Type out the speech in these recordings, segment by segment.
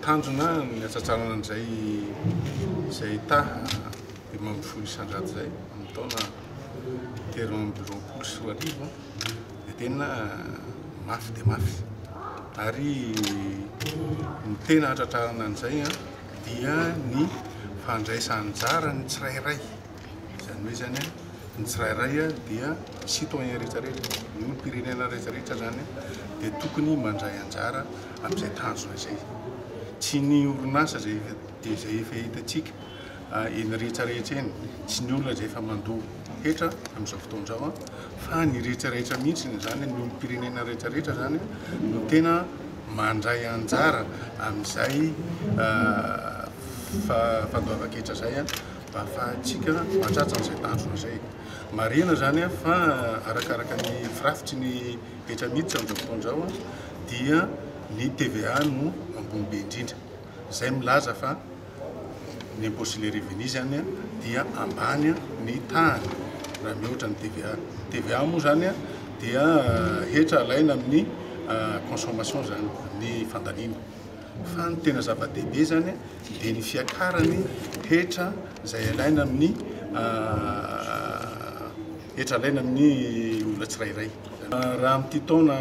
tanjona ny atsatsarana an'izay izay taha dia mampifoly isan-drato zay amin'ny taona 2024 dia tena mafy dia mafy. Ary ny tena atratrarana an'izay dia ny fandraisan-jara ny tsirairay. Izany hoe zany ny tsirairay dia citoyen rehetrarehetra, ny olom-pirenena rehetrarehetra zany dia tokony mandray anjara amin'izay tanjona izay. Tsy ny orinasa zay efa hitantsika eny rehetrarehetra eny, tsy ny olona zay efa mandoa hetra amin'izao fotoana izao fa ny rehetrarehetra mihitsy zany ny olom-pirenena rehetrarehetra zany no tena mandray anjara amin'izay fandoavan-ketra zay mba ahafahantsika mantsatsa an'izay tanjona izay. Marina zany fa arakaraka ny firafitry ny hetra miditra amin'izao fotoana izao dia ny TVA no ambony be indrindra. Izay milaza fa ny impôt sur les revenus zany dia ambany ny tahany raha mihoatra ny TVA. TVA moa zany dia hetra alaina amin'ny consommation zany, ny fandaniana. Fa ny tena zava-dehibe zany dia ny fiakarany hetra izay alaina amin'ny olona tsirairay. Raha amin'ity taona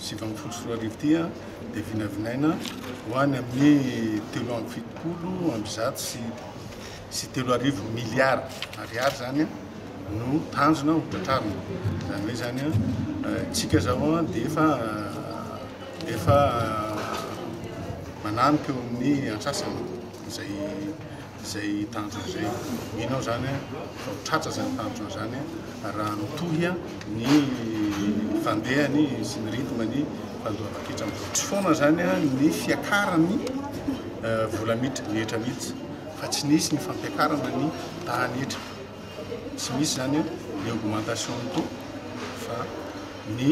2024 ity dia vinavinaina ho any amin'ny 370 miliara ariary zany no tanjona ho tratrarina. Izany hoe zany tsika zao dia efa mananika eo amin'ny antsasana izay tanjona izay. Minao zany fa ho tratra zany tanjona zany raha mitohy ny fandehany sy ny ritmany fandoavan-ketra. Tsy foana zany ny fiakarany vola miditra ny hetra mihitsy, fa tsy nisy ny fampiakarana ny tahany hetra. Tsy misy zany ny augmentation ny taux fa ny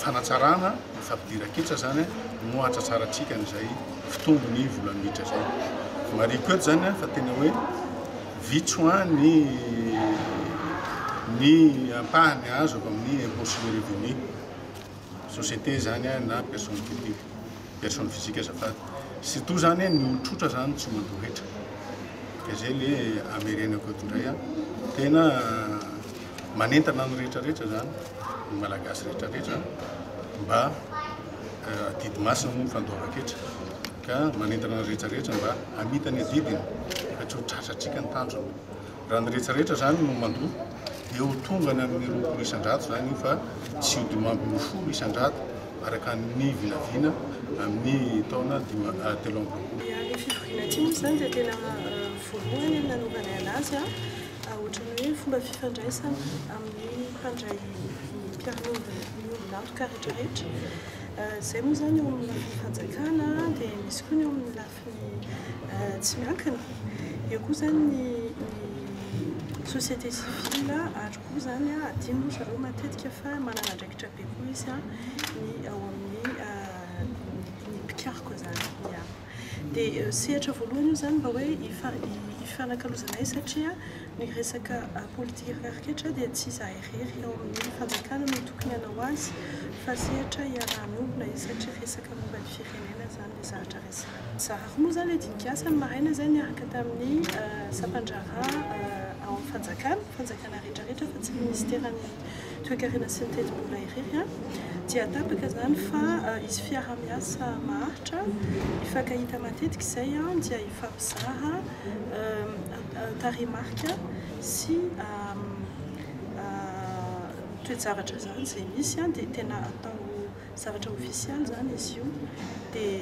fanatsarana ny fampidiran-ketra zany no atsatsaratsika n'izay fitombony vola miditra zay. Mariko eto zany fa tena hoe vitso ny ampahany azo avy amin'ny impôt sur les revenus société zany na personne physique azafady. Surtout zany ny olotrotra zany tsy mandoa hetra. Ka zay le amerenako eto indray tena manentana ny rehetrarehetra zany ny malagasy rehetrarehetra mba didimasina moa ny fandoavan-ketra, ka manentana ny rehetrarehetra mba hamita ny adidiny fa tsy ho tratratsika ny tanjona. Raha ny rehetrarehetra zany no mandoa dia ho tonga ny amin'ny 20 isan-drato zany fa tsy ho dimambiny 10 isan-drato araka ny vinavina amin'ny taona 3 amby. Ny fivoriana ity moa zany dia tena voalohany nanovana anazy ohatran'ny hoe fomba fifandraisana amin'ny mpandray mpiaranovo ny olonantoka rehetrarehetra. Izay moa zany eo amin'ny lafiny fanjakana dia misy koa ny eo amin'ny lafiny tsy miankina. Eo koa zany ny société civile ary koa zany adino zareo matetika fa manana andraikitra be koa izy ny ao amin'ny ny mpikariko zany. Dia sehatra voalohany io zany mba hoe ifanakalozana izy satria ny resaka politika kariketra dia tsy zaherery ao amin'ny fanjakana no tokony hanao azy fa sehatra iarahan'olona izy satria resaka momba ny firenena zany le zahatra resaka. Zarako moa zany le dinikasa ny maraina zany niaraka tamin'ny sampandrara ao amin'ny fanjakana rehetrarehetra fa tsy ministeran'ny toe-karena sy ny teti-bola irery dia tapaka zany fa izy fiara-miasa maharitra ifankahita matetika izay dia ifampizaha tarehimarika sy toe-javatra zany izay misy dia tena atao zavatra ofisialy zany izy io dia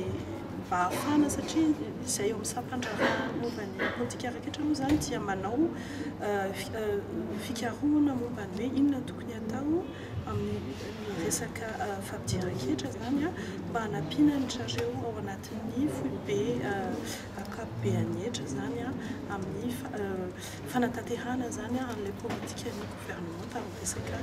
mba ahafana satria izay eo amin'ny sampandrara momba ny politika raketra moa zany dia manao fikarohana momba ny hoe inona tokony atao amin'ny resaka fampidiran-ketra zany mba hanampiana ny zareo ao anatin'ny foibe akapobeany hetra zany amin'ny fanatanterahana zany an'ilay politika ny gouvernement amin'ny resaka